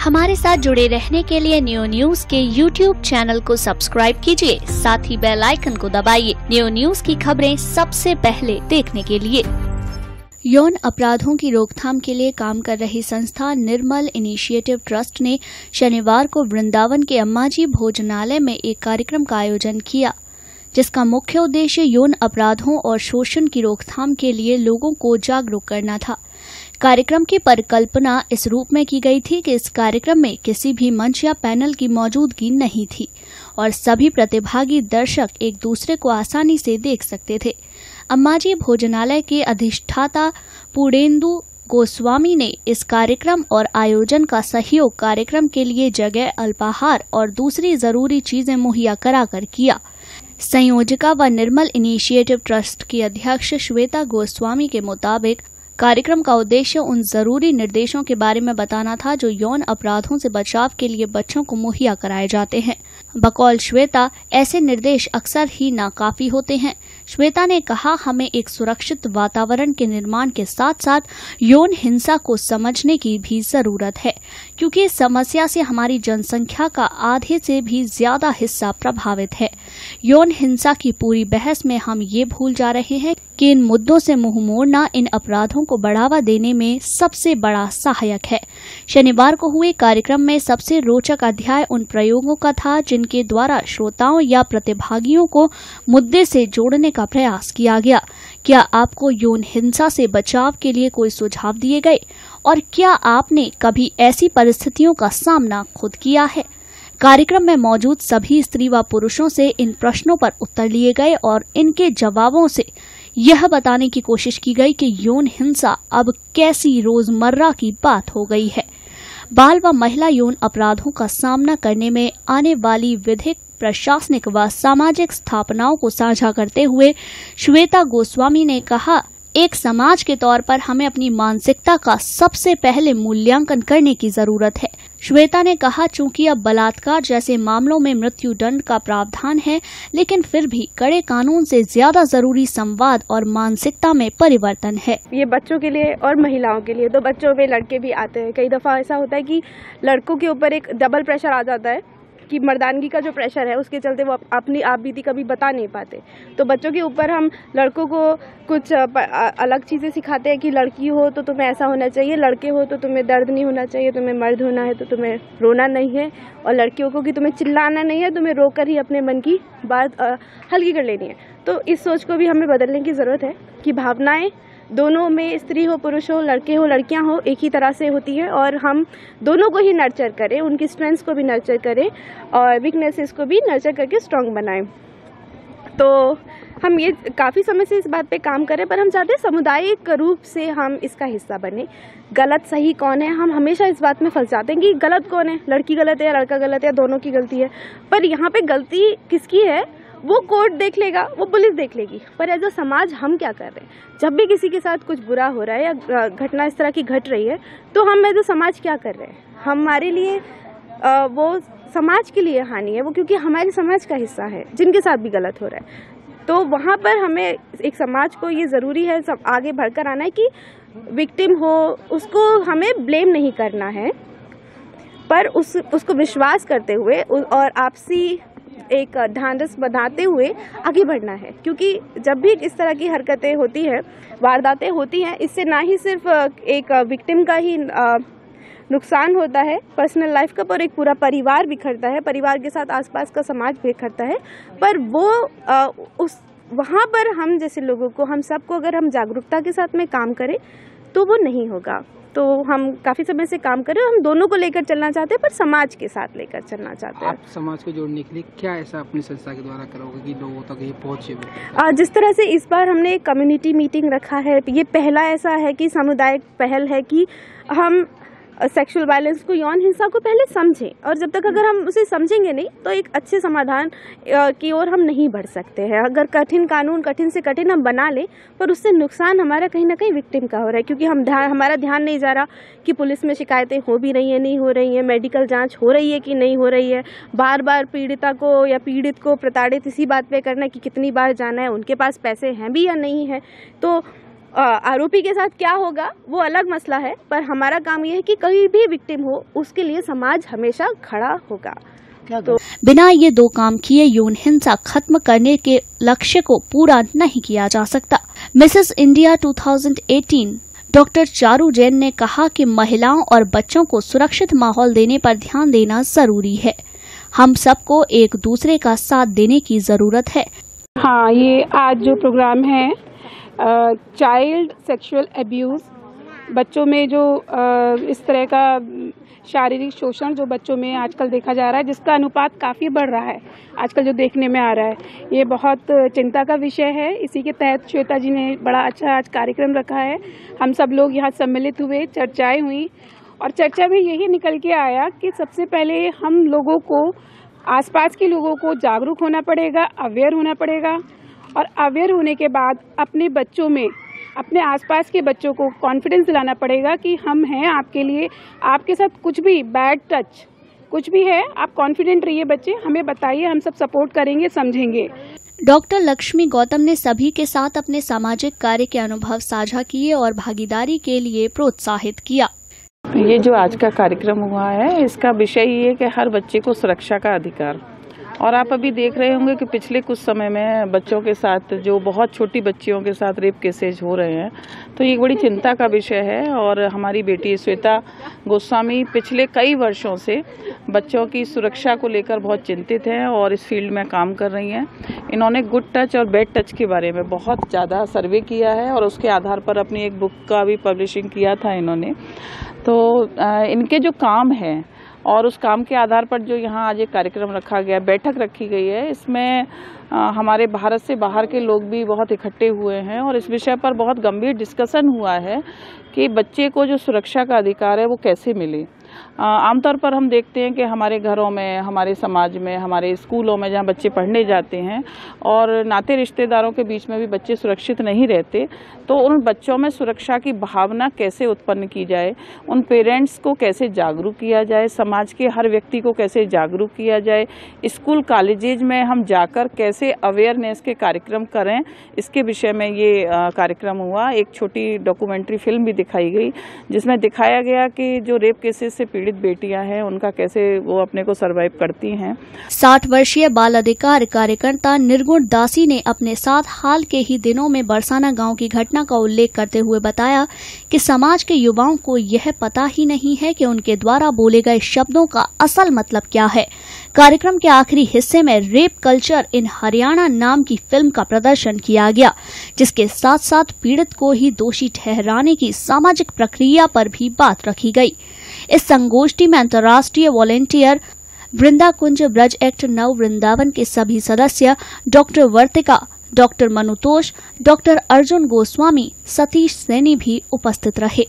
हमारे साथ जुड़े रहने के लिए न्यू न्यूज के YouTube चैनल को सब्सक्राइब कीजिए, साथ ही बेल आइकन को दबाइए न्यू न्यूज की खबरें सबसे पहले देखने के लिए। यौन अपराधों की रोकथाम के लिए काम कर रही संस्था निर्मल इनिशिएटिव ट्रस्ट ने शनिवार को वृंदावन के अम्माजी भोजनालय में एक कार्यक्रम का आयोजन किया, जिसका मुख्य उद्देश्य यौन अपराधों और शोषण की रोकथाम के लिए लोगों को जागरूक करना था। कार्यक्रम की परिकल्पना इस रूप में की गई थी कि इस कार्यक्रम में किसी भी मंच या पैनल की मौजूदगी नहीं थी और सभी प्रतिभागी दर्शक एक दूसरे को आसानी से देख सकते थे। अम्माजी भोजनालय के अधिष्ठाता पूर्णेंदु गोस्वामी ने इस कार्यक्रम और आयोजन का सहयोग कार्यक्रम के लिए जगह, अल्पाहार और दूसरी जरूरी चीजें मुहैया कराकर किया। संयोजिका व निर्मल इनिशिएटिव ट्रस्ट की अध्यक्ष श्वेता गोस्वामी के मुताबिक कार्यक्रम का उद्देश्य उन जरूरी निर्देशों के बारे में बताना था जो यौन अपराधों से बचाव के लिए बच्चों को मुहैया कराए जाते हैं। बकौल श्वेता, ऐसे निर्देश अक्सर ही नाकाफी होते हैं। श्वेता ने कहा, हमें एक सुरक्षित वातावरण के निर्माण के साथ साथ यौन हिंसा को समझने की भी जरूरत है, क्योंकि इस समस्या से हमारी जनसंख्या का आधे से भी ज्यादा हिस्सा प्रभावित है। यौन हिंसा की पूरी बहस में हम ये भूल जा रहे हैं कि इन मुद्दों से मुंह मोड़ना इन अपराधों को बढ़ावा देने में सबसे बड़ा सहायक है। शनिवार को हुए कार्यक्रम में सबसे रोचक अध्याय उन प्रयोगों का था जिनके द्वारा श्रोताओं या प्रतिभागियों को मुद्दे से जोड़ने का प्रयास किया गया। क्या आपको यौन हिंसा से बचाव के लिए कोई सुझाव दिए गए और क्या आपने कभी ऐसी परिस्थितियों का सामना खुद किया है? कार्यक्रम में मौजूद सभी स्त्री व पुरुषों से इन प्रश्नों पर उत्तर लिए गए और इनके जवाबों से यह बताने की कोशिश की गई कि यौन हिंसा अब कैसी रोजमर्रा की बात हो गई है। बाल व महिला यौन अपराधों का सामना करने में आने वाली विधिक, प्रशासनिक व सामाजिक स्थापनाओं को साझा करते हुए श्वेता गोस्वामी ने कहा, एक समाज के तौर पर हमें अपनी मानसिकता का सबसे पहले मूल्यांकन करने की जरूरत है। श्वेता ने कहा, चूंकि अब बलात्कार जैसे मामलों में मृत्यु दंड का प्रावधान है, लेकिन फिर भी कड़े कानून से ज्यादा जरूरी संवाद और मानसिकता में परिवर्तन है। ये बच्चों के लिए और महिलाओं के लिए, तो बच्चों में लड़के भी आते हैं। कई दफा ऐसा होता है कि लड़कों के ऊपर एक डबल प्रेशर आ जाता है कि मर्दानगी का जो प्रेशर है उसके चलते वो अपनी आप बीती कभी बता नहीं पाते। तो बच्चों के ऊपर हम लड़कों को कुछ अलग चीज़ें सिखाते हैं कि लड़की हो तो तुम्हें ऐसा होना चाहिए, लड़के हो तो तुम्हें दर्द नहीं होना चाहिए, तुम्हें मर्द होना है तो तुम्हें रोना नहीं है, और लड़कियों को कि तुम्हें चिल्लाना नहीं है, तुम्हें रोकर ही अपने मन की बात हल्की कर लेनी है। तो इस सोच को भी हमें बदलने की ज़रूरत है कि भावनाएँ दोनों में, स्त्री हो पुरुष हो, लड़के हो लड़कियां हो, एक ही तरह से होती है और हम दोनों को ही नर्चर करें, उनकी स्ट्रेंथ्स को भी नर्चर करें और वीकनेसेस को भी नर्चर करके स्ट्रॉन्ग बनाएं। तो हम ये काफ़ी समय से इस बात पे काम करें, पर हम चाहते हैं सामुदायिक रूप से हम इसका हिस्सा बने। गलत सही कौन है, हम हमेशा इस बात में फंस जाते हैं कि गलत कौन है, लड़की गलत है या लड़का गलत है या दोनों की गलती है। पर यहाँ पे गलती किसकी है वो कोर्ट देख लेगा, वो पुलिस देख लेगी, पर एज अ समाज हम क्या कर रहे हैं? जब भी किसी के साथ कुछ बुरा हो रहा है या घटना इस तरह की घट रही है तो हम एज अ समाज क्या कर रहे हैं? हमारे लिए वो समाज के लिए हानि है वो, क्योंकि हमारे समाज का हिस्सा है जिनके साथ भी गलत हो रहा है। तो वहाँ पर हमें एक समाज को ये ज़रूरी है सब आगे बढ़कर आना है कि विक्टिम हो उसको हमें ब्लेम नहीं करना है, पर उसको विश्वास करते हुए और आपसी एक ढांढस बनाते हुए आगे बढ़ना है। क्योंकि जब भी इस तरह की हरकतें होती हैं, वारदातें होती हैं, इससे ना ही सिर्फ एक विक्टिम का ही नुकसान होता है पर्सनल लाइफ का, पर एक पूरा परिवार बिखरता है, परिवार के साथ आसपास का समाज बिखरता है। पर वो वहाँ पर हम जैसे लोगों को, हम सबको अगर हम जागरूकता के साथ में काम करें तो वो नहीं होगा। तो हम काफ़ी समय से काम कर रहे हैं, हम दोनों को लेकर चलना चाहते हैं, पर समाज के साथ लेकर चलना चाहते हैं। आप समाज को जोड़ने के लिए क्या ऐसा अपनी संस्था के द्वारा करोगे कि लोगों तक ये पहुँचे? जिस तरह से इस बार हमने एक कम्युनिटी मीटिंग रखा है, ये पहला ऐसा है कि सामुदायिक पहल है कि हम सेक्सुअल वायलेंस को, यौन हिंसा को पहले समझें, और जब तक अगर हम उसे समझेंगे नहीं तो एक अच्छे समाधान की ओर हम नहीं बढ़ सकते हैं। अगर कठिन कानून कठिन से कठिन हम बना लें, पर उससे नुकसान हमारा कहीं ना कहीं विक्टिम का हो रहा है, क्योंकि हमारा ध्यान नहीं जा रहा कि पुलिस में शिकायतें हो भी रही हैं, नहीं हो रही हैं, मेडिकल जांच हो रही है कि नहीं हो रही है, बार बार पीड़िता को या पीड़ित को प्रताड़ित इसी बात पे करना कि कितनी बार जाना है, उनके पास पैसे हैं भी या नहीं है। तो आरोपी के साथ क्या होगा वो अलग मसला है, पर हमारा काम ये है कि कोई भी विक्टिम हो उसके लिए समाज हमेशा खड़ा होगा। तो बिना ये दो काम किए यौन हिंसा खत्म करने के लक्ष्य को पूरा नहीं किया जा सकता। Mrs India 2018 doctor Charu Jain ने कहा कि महिलाओं और बच्चों को सुरक्षित माहौल देने पर ध्यान देना जरूरी है। हम सबको एक दूसरे का साथ देने की जरूरत है। हाँ, ये आज जो प्रोग्राम है चाइल्ड सेक्सुअल अब्यूज़, बच्चों में जो इस तरह का शारीरिक शोषण जो बच्चों में आजकल देखा जा रहा है, जिसका अनुपात काफ़ी बढ़ रहा है आजकल जो देखने में आ रहा है, ये बहुत चिंता का विषय है। इसी के तहत श्वेता जी ने बड़ा अच्छा आज कार्यक्रम रखा है। हम सब लोग यहाँ सम्मिलित हुए, चर्चाएं हुई और चर्चा में यही निकल के आया कि सबसे पहले हम लोगों को, आसपास के लोगों को जागरूक होना पड़ेगा, अवेयर होना पड़ेगा और अवेयर होने के बाद अपने बच्चों में, अपने आसपास के बच्चों को कॉन्फिडेंस दिलाना पड़ेगा कि हम हैं आपके लिए, आपके साथ कुछ भी बैड टच कुछ भी है, आप कॉन्फिडेंट रहिए बच्चे, हमें बताइए, हम सब सपोर्ट करेंगे, समझेंगे। डॉक्टर लक्ष्मी गौतम ने सभी के साथ अपने सामाजिक कार्य के अनुभव साझा किए और भागीदारी के लिए प्रोत्साहित किया। ये जो आज का कार्यक्रम हुआ है, इसका विषय ये है कि हर बच्चे को सुरक्षा का अधिकार। और आप अभी देख रहे होंगे कि पिछले कुछ समय में बच्चों के साथ, जो बहुत छोटी बच्चियों के साथ रेप केसेज हो रहे हैं, तो ये बड़ी चिंता का विषय है। और हमारी बेटी श्वेता गोस्वामी पिछले कई वर्षों से बच्चों की सुरक्षा को लेकर बहुत चिंतित हैं और इस फील्ड में काम कर रही हैं। इन्होंने गुड टच और बैड टच के बारे में बहुत ज़्यादा सर्वे किया है और उसके आधार पर अपनी एक बुक का भी पब्लिशिंग किया था इन्होंने। तो इनके जो काम है और उस काम के आधार पर जो यहाँ आज एक कार्यक्रम रखा गया, बैठक रखी गई है, इसमें हमारे भारत से बाहर के लोग भी बहुत इकट्ठे हुए हैं और इस विषय पर बहुत गंभीर डिस्कशन हुआ है कि बच्चे को जो सुरक्षा का अधिकार है वो कैसे मिले। आमतौर पर हम देखते हैं कि हमारे घरों में, हमारे समाज में, हमारे स्कूलों में जहाँ बच्चे पढ़ने जाते हैं और नाते रिश्तेदारों के बीच में भी बच्चे सुरक्षित नहीं रहते, तो उन बच्चों में सुरक्षा की भावना कैसे उत्पन्न की जाए, उन पेरेंट्स को कैसे जागरूक किया जाए, समाज के हर व्यक्ति को कैसे जागरूक किया जाए, स्कूल कॉलेजेज में हम जाकर कैसे अवेयरनेस के कार्यक्रम करें, इसके विषय में ये कार्यक्रम हुआ। एक छोटी डॉक्यूमेंट्री फिल्म भी दिखाई गई जिसमें दिखाया गया कि जो रेप केसेस से पीड़ित बेटियां हैं उनका कैसे वो अपने को सरवाइव करती हैं। 60 वर्षीय बाल अधिकार कार्यकर्ता निर्गुण दासी ने अपने साथ हाल के ही दिनों में बरसाना गांव की घटना का उल्लेख करते हुए बताया कि समाज के युवाओं को यह पता ही नहीं है कि उनके द्वारा बोले गए शब्दों का असल मतलब क्या है। कार्यक्रम के आखिरी हिस्से में रेप कल्चर इन हरियाणा नाम की फिल्म का प्रदर्शन किया गया, जिसके साथ साथ पीड़ित को ही दोषी ठहराने की सामाजिक प्रक्रिया पर भी बात रखी गई। इस संगोष्ठी में अंतर्राष्ट्रीय वॉलेंटियर वृंदा कुंज ब्रज एक्ट नव वृंदावन के सभी सदस्य, डॉक्टर वर्तिका, डॉक्टर मनुतोष, डॉक्टर अर्जुन गोस्वामी, सतीश सैनी भी उपस्थित रहे।